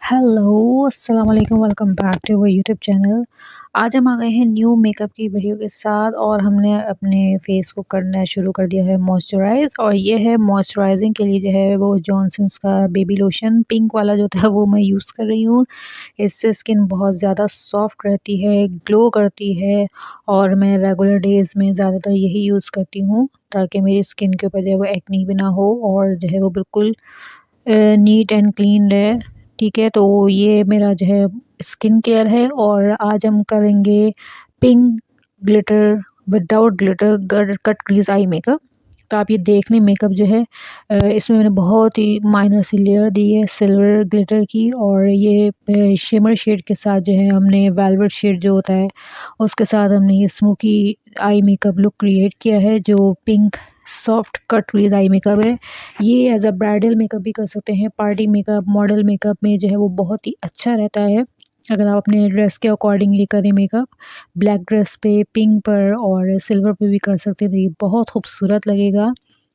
Hello, अस्सलाम वालेकुम, welcome back to our YouTube channel. आज हम आ गए हैं न्यू मेकअप की वीडियो के साथ और हमने अपने फेस को करना शुरू कर दिया है मॉइस्चराइज़। और ये है मॉइस्चराइजिंग के लिए जो है वो जॉनसन्स का बेबी लोशन पिंक वाला जो था वो मैं यूज़ कर रही हूँ। इससे स्किन बहुत ज़्यादा सॉफ्ट रहती है, ग्लो करती है और मैं रेगुलर डेज़ में ज़्यादातर यही यूज़ करती हूँ ताकि मेरी स्किन के ऊपर जो है वो एक्ने भी ना हो और जो है वो बिल्कुल नीट एंड क्लीन रहे। ठीक है, तो ये मेरा जो है स्किन केयर है और आज हम करेंगे pink glitter without glitter cut crease eye makeup. तो आप ये देख लें मेकअप जो है इसमें मैंने बहुत ही माइनर सी लेयर दी है सिल्वर ग्लिटर की और ये शिमर शेड के साथ जो है हमने वेलवेट शेड जो होता है उसके साथ हमने ये smoky eye makeup look create किया है जो pink soft cut crease eye makeup है। ये एज अ ब्राइडल मेकअप भी कर सकते हैं, पार्टी मेकअप, मॉडल मेकअप में जो है वो बहुत ही अच्छा रहता है। अगर आप अपने ड्रेस के अकॉर्डिंगली करें मेकअप, ब्लैक ड्रेस पे, पिंक पर और सिल्वर पे भी कर सकते हैं तो ये बहुत खूबसूरत लगेगा।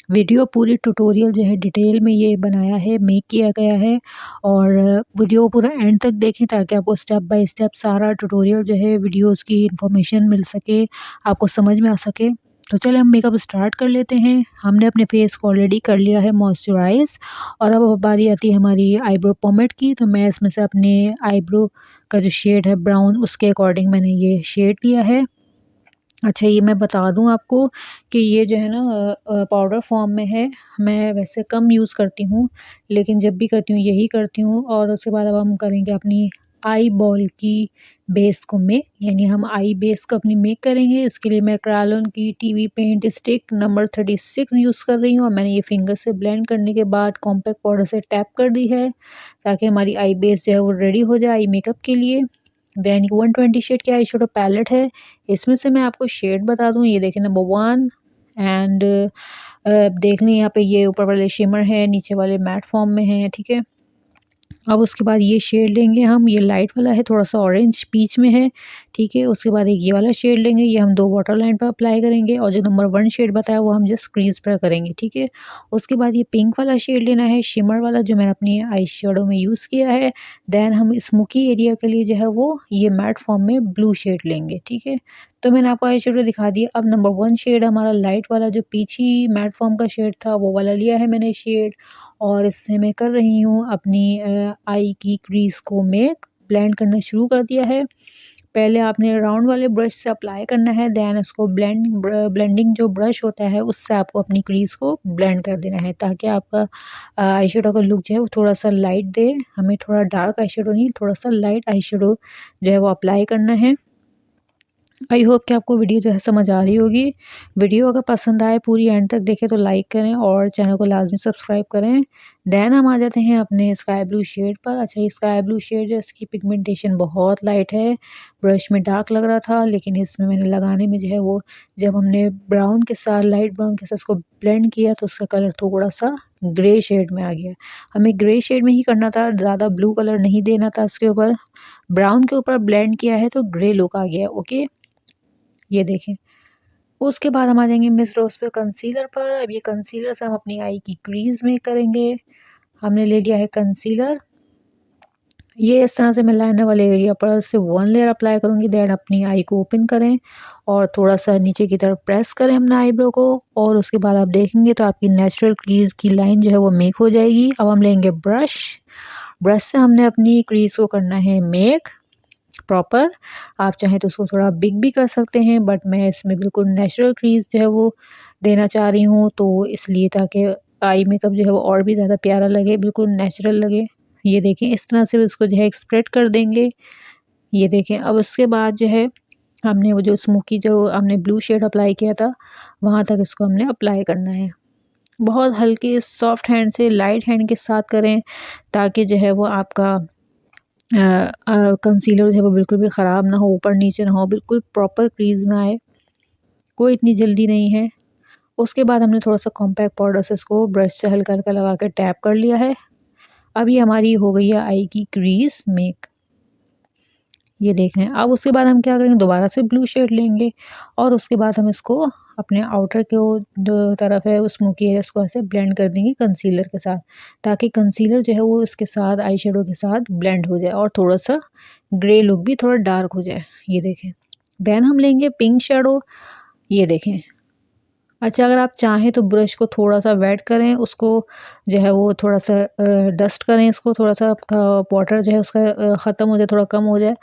वीडियो पूरी ट्यूटोरियल जो है डिटेल में ये बनाया है, मेक किया गया है और वीडियो पूरा एंड तक देखें ताकि आपको स्टेप बाय स्टेप सारा ट्यूटोरियल जो है वीडियोस की इन्फॉर्मेशन मिल सके, आपको समझ में आ सके। तो चलिए हम मेकअप स्टार्ट कर लेते हैं। हमने अपने फेस को ऑलरेडी कर लिया है मॉइस्चराइज़ और अब बारी आती है हमारी आईब्रो पोमेड की। तो मैं इसमें से अपने आईब्रो का जो शेड है ब्राउन उसके अकॉर्डिंग मैंने ये शेड लिया है। अच्छा, ये मैं बता दूँ आपको कि ये जो है ना पाउडर फॉर्म में है। मैं वैसे कम यूज़ करती हूँ, लेकिन जब भी करती हूँ यही करती हूँ। और उसके बाद अब हम करेंगे अपनी आई बॉल की बेस को मेक, यानी हम आई बेस को अपनी मेक करेंगे। इसके लिए मैं क्रायोलन की TV paint stick number 36 use कर रही हूँ और मैंने ये फिंगर से ब्लेंड करने के बाद कॉम्पैक्ट पाउडर से टैप कर दी है ताकि हमारी आई बेस जो है वो रेडी हो जाए आई मेकअप के लिए। देन 120 शेड की आई शेडो पैलेट है। इसमें से मैं आपको शेड बता दूँ, ये देखिए नंबर 1 एंड देख लें यहाँ पे ये ऊपर वाले शिमर है, नीचे वाले मैट फॉर्म में हैं, ठीक है। अब उसके बाद ये शेड लेंगे हम, ये लाइट वाला है, थोड़ा-सा ऑरेंज पीच में है, ठीक है। उसके बाद एक ये वाला शेड लेंगे, ये हम 2 वाटर लाइन पे अप्लाई करेंगे और जो नंबर 1 शेड बताया वो हम जस्ट क्रीज़ पर करेंगे, ठीक है। उसके बाद ये पिंक वाला शेड लेना है, शिमर वाला जो मैंने अपनी आई शैडो में यूज़ किया है। देन हम स्मोकी एरिया के लिए जो है वो ये मैट फॉर्म में ब्लू शेड लेंगे, ठीक है। तो मैंने आपको आई शैडो दिखा दिया। अब नंबर 1 शेड हमारा लाइट वाला जो पीछी मैट फॉर्म का शेड था वो वाला लिया है मैंने शेड और इससे मैं कर रही हूँ अपनी आई की क्रीज़ को मेक ब्लेंड करना शुरू कर दिया है। पहले आपने राउंड वाले ब्रश से अप्लाई करना है, देन उसको ब्लेंडिंग जो ब्रश होता है उससे आपको अपनी क्रीज़ को ब्लेंड कर देना है ताकि आपका आई शेडो का लुक जो है वो थोड़ा-सा लाइट दे। हमें थोड़ा डार्क आई शेडो नहीं, थोड़ा-सा लाइट आई शेडो जो है वो अप्लाई करना है। आई होप कि आपको वीडियो जो है समझ आ रही होगी। वीडियो अगर पसंद आए पूरी एंड तक देखें तो लाइक करें और चैनल को लाजमी सब्सक्राइब करें। देन हम आ जाते हैं अपने स्काई ब्लू शेड पर। अच्छा, ये स्काई ब्लू शेड जो इसकी पिगमेंटेशन बहुत लाइट है, ब्रश में डार्क लग रहा था लेकिन इसमें मैंने लगाने में जो है वो जब हमने ब्राउन के साथ लाइट ब्राउन के साथ उसको ब्लेंड किया तो उसका कलर थोड़ा-सा ग्रे शेड में आ गया। हमें ग्रे शेड में ही करना था, ज़्यादा ब्लू कलर नहीं देना था इसके ऊपर। ब्राउन के ऊपर ब्लेंड किया है तो ग्रे लुक आ गया, ओके। ये देखें। उसके बाद हम आ जाएँगे मिस रोज़ पे कंसीलर पर। अब ये कंसीलर से हम अपनी आई की क्रीज़ में करेंगे। हमने ले लिया है कंसीलर। ये इस तरह से मैं लाइनर वाले एरिया पर सिर्फ 1 लेयर अप्लाई करूँगी, देन अपनी आई को ओपन करें और थोड़ा-सा नीचे की तरफ प्रेस करें अपना आईब्रो को और उसके बाद आप देखेंगे तो आपकी नेचुरल क्रीज़ की लाइन जो है वो मेक हो जाएगी। अब हम लेंगे ब्रश। ब्रश से हमने अपनी क्रीज़ को करना है मेक प्रॉपर। आप चाहें तो उसको थोड़ा बिग भी कर सकते हैं बट मैं इसमें बिल्कुल नेचुरल क्रीज़ जो है वो देना चाह रही हूँ तो इसलिए ताकि आई मेकअप जो है वो और भी ज़्यादा प्यारा लगे, बिल्कुल नेचुरल लगे। ये देखें इस तरह से इसको जो है स्प्रेड कर देंगे। ये देखें अब उसके बाद जो है हमने वो जो स्मोकी जो हमने ब्लू शेड अप्लाई किया था वहाँ तक इसको हमने अप्लाई करना है। बहुत हल्के सॉफ्ट हैंड से लाइट हैंड के साथ करें ताकि जो है वो आपका कंसीलर जो है वो बिल्कुल भी ख़राब ना हो, ऊपर नीचे ना हो, बिल्कुल प्रॉपर क्रीज़ में आए, कोई इतनी जल्दी नहीं है। उसके बाद हमने थोड़ा-सा कॉम्पैक्ट पाउडर से इसको ब्रश से हल्का-हल्का लगा के टैप कर लिया है। अब ये हमारी हो गई है आई की क्रीज़ मेक। ये देख रहे हैं। अब उसके बाद हम क्या करेंगे, दोबारा से ब्लू शेड लेंगे और उसके बाद हम इसको अपने आउटर के वो जो तरफ है उस स्मोकी एरिया को ऐसे ब्लेंड कर देंगे कंसीलर के साथ, ताकि कंसीलर जो है वो इसके साथ आई शेडो के साथ ब्लेंड हो जाए और थोड़ा सा ग्रे लुक भी थोड़ा डार्क हो जाए। ये देखें। देन हम लेंगे पिंक शेडो। ये देखें। अच्छा, अगर आप चाहें तो ब्रश को थोड़ा-सा वेट करें, उसको जो है वो थोड़ा-सा डस्ट करें, इसको थोड़ा-सा वाटर जो है उसका ख़त्म हो जाए, थोड़ा कम हो जाए,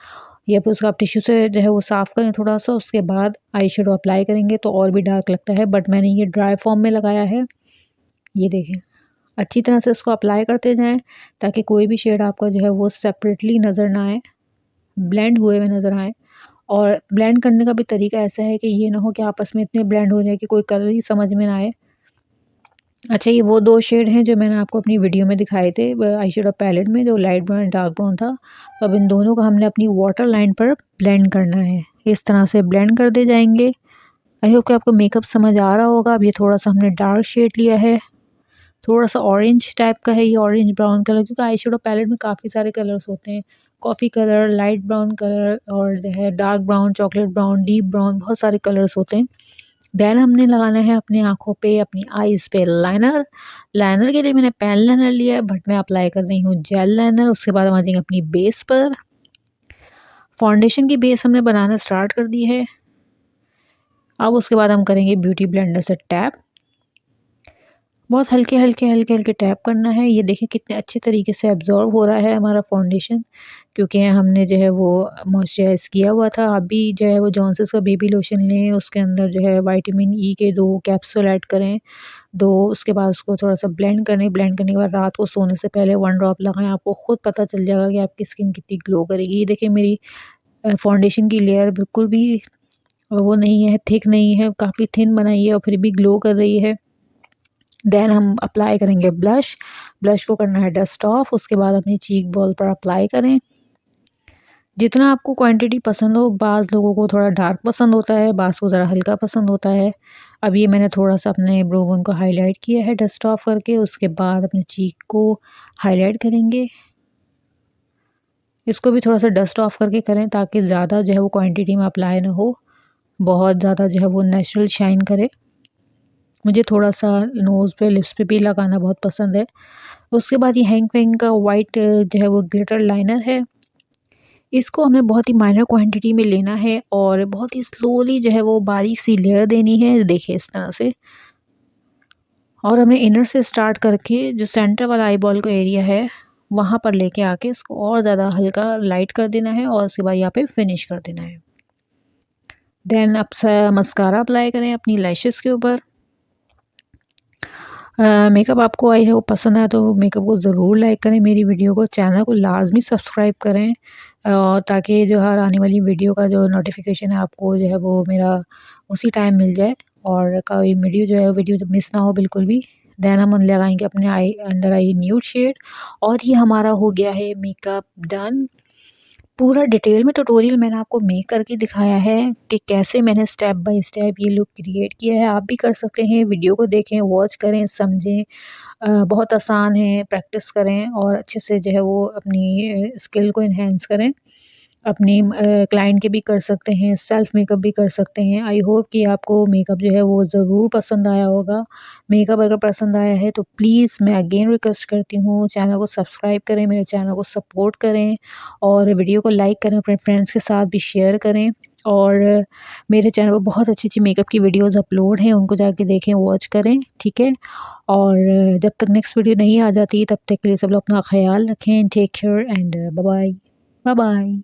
या फिर उसको आप टिश्यू से जो है वो साफ़ करें थोड़ा-सा। उसके बाद आई शेडो अप्लाई करेंगे तो और भी डार्क लगता है, बट मैंने ये ड्राई फॉर्म में लगाया है। ये देखें। अच्छी तरह से इसको अप्लाई करते जाएँ ताकि कोई भी शेड आपका जो है वो सेपरेटली नज़र ना आए, ब्लेंड हुए हुए नज़र आएँ। और ब्लेंड करने का भी तरीका ऐसा है कि ये ना हो कि आपस में इतने ब्लेंड हो जाए कि कोई कलर ही समझ में ना आए। अच्छा, ये वो 2 शेड हैं जो मैंने आपको अपनी वीडियो में दिखाए थे आई शेडो पैलेट में, जो लाइट ब्राउन डार्क ब्राउन था। तो अब इन दोनों को हमने अपनी वाटर लाइन पर ब्लेंड करना है। इस तरह से ब्लेंड करते जाएंगे। आई होप कि आपको मेकअप समझ आ रहा होगा। अब ये थोड़ा-सा हमने डार्क शेड लिया है, थोड़ा-सा ऑरेंज टाइप का है ये, ऑरेंज ब्राउन कलर, क्योंकि आई शेडो पैलेट में काफ़ी सारे कलर्स होते हैं। Coffee colour, light brown colour और जो है dark brown, chocolate brown, deep brown, बहुत सारे कलर्स होते हैं। देन हमने लगाना है अपनी आँखों पे, अपनी आईज़ पे लाइनर। लाइनर के लिए मैंने पेन लाइनर लिया है, बट मैं अप्लाई कर रही हूँ जेल लाइनर। उसके बाद हम आ जाएंगे अपनी बेस पर। फाउंडेशन की बेस हमने बनाना स्टार्ट कर दी है। अब उसके बाद हम करेंगे ब्यूटी ब्लेंडर से टैप। बहुत हल्के हल्के हल्के हल्के टैप करना है। ये देखिए कितने अच्छे तरीके से एब्जॉर्ब हो रहा है हमारा फाउंडेशन, क्योंकि हमने जो है वो मॉइस्चराइज़ किया हुआ था। अभी जो है वो जॉनसन्स का बेबी लोशन लें, उसके अंदर जो है विटामिन ई के 2 कैप्सूल ऐड करें, 2। उसके बाद उसको थोड़ा-सा ब्लेंड करें। ब्लेंड करने के बाद रात को सोने से पहले 1 ड्रॉप लगाएँ। आपको खुद पता चल जाएगा कि आपकी स्किन कितनी ग्लो करेगी। ये देखिए मेरी फाउंडेशन की लेयर बिल्कुल भी वो नहीं है, थिक नहीं है, काफ़ी थिन बनाई है और फिर भी ग्लो कर रही है। देन हम अप्लाई करेंगे ब्लश। ब्लश को करना है डस्ट ऑफ। उसके बाद अपनी चीक बॉल पर अप्लाई करें। जितना आपको क्वांटिटी पसंद हो, बाज़ लोगों को थोड़ा डार्क पसंद होता है, बाज़ को ज़रा हल्का पसंद होता है। अब ये मैंने थोड़ा-सा अपने ब्रो बोन को हाइलाइट किया है डस्ट ऑफ करके। उसके बाद अपने चीक को हाइलाइट करेंगे। इसको भी थोड़ा-सा डस्ट ऑफ करके करें ताकि ज़्यादा जो है वो क्वांटिटी में अप्लाई ना हो, बहुत ज़्यादा जो है वो नेचुरल शाइन करे। मुझे थोड़ा-सा नोज़ पे, लिप्स पे भी लगाना बहुत पसंद है। उसके बाद ये हैंक वेंग का वाइट जो है वो ग्लिटर लाइनर है। इसको हमें बहुत ही माइनर क्वांटिटी में लेना है और बहुत ही स्लोली जो है वो बारीक सी लेयर देनी है, देखिए इस तरह से। और हमने इनर से स्टार्ट करके जो सेंटर वाला आई बॉल का एरिया है, वहाँ पर लेके आके इसको और ज़्यादा हल्का लाइट कर देना है और उसके बाद यहाँ पे फिनिश कर देना है। देन अब मस्कारा अप्लाई करें अपनी लैशेज़ के ऊपर। मेकअप आपको आई है वो पसंद आया तो मेकअप को ज़रूर लाइक करें, मेरी वीडियो को, चैनल को लाजमी सब्सक्राइब करें, ताकि जो हर आने वाली वीडियो का जो नोटिफिकेशन है आपको जो है वो मेरा उसी टाइम मिल जाए और कोई वीडियो जब मिस ना हो बिल्कुल भी। देन हम लगाएंगे अपने आई अंडर आई न्यूड शेड और ये हमारा हो गया है मेकअप डन। पूरा डिटेल में ट्यूटोरियल मैंने आपको मेक करके दिखाया है कि कैसे मैंने स्टेप बाय स्टेप ये लुक क्रिएट किया है। आप भी कर सकते हैं, वीडियो को देखें, वॉच करें, समझें। बहुत आसान है, प्रैक्टिस करें और अच्छे से जो है वो अपनी स्किल को इन्हेंस करें। अपनी क्लाइंट के भी कर सकते हैं, सेल्फ मेकअप भी कर सकते हैं। आई होप कि आपको मेकअप जो है वो ज़रूर पसंद आया होगा। मेकअप अगर पसंद आया है तो प्लीज़ मैं अगेन रिक्वेस्ट करती हूँ, चैनल को सब्सक्राइब करें, मेरे चैनल को सपोर्ट करें और वीडियो को लाइक करें, अपने फ्रेंड्स के साथ भी शेयर करें। और मेरे चैनल पर बहुत अच्छी-अच्छी मेकअप की वीडियोज़ अपलोड हैं, उनको जाके देखें, वॉच करें, ठीक है? और जब तक नेक्स्ट वीडियो नहीं आ जाती तब तक के लिए सब लोग अपना ख़्याल रखें। Take care and bye bye. Bye bye.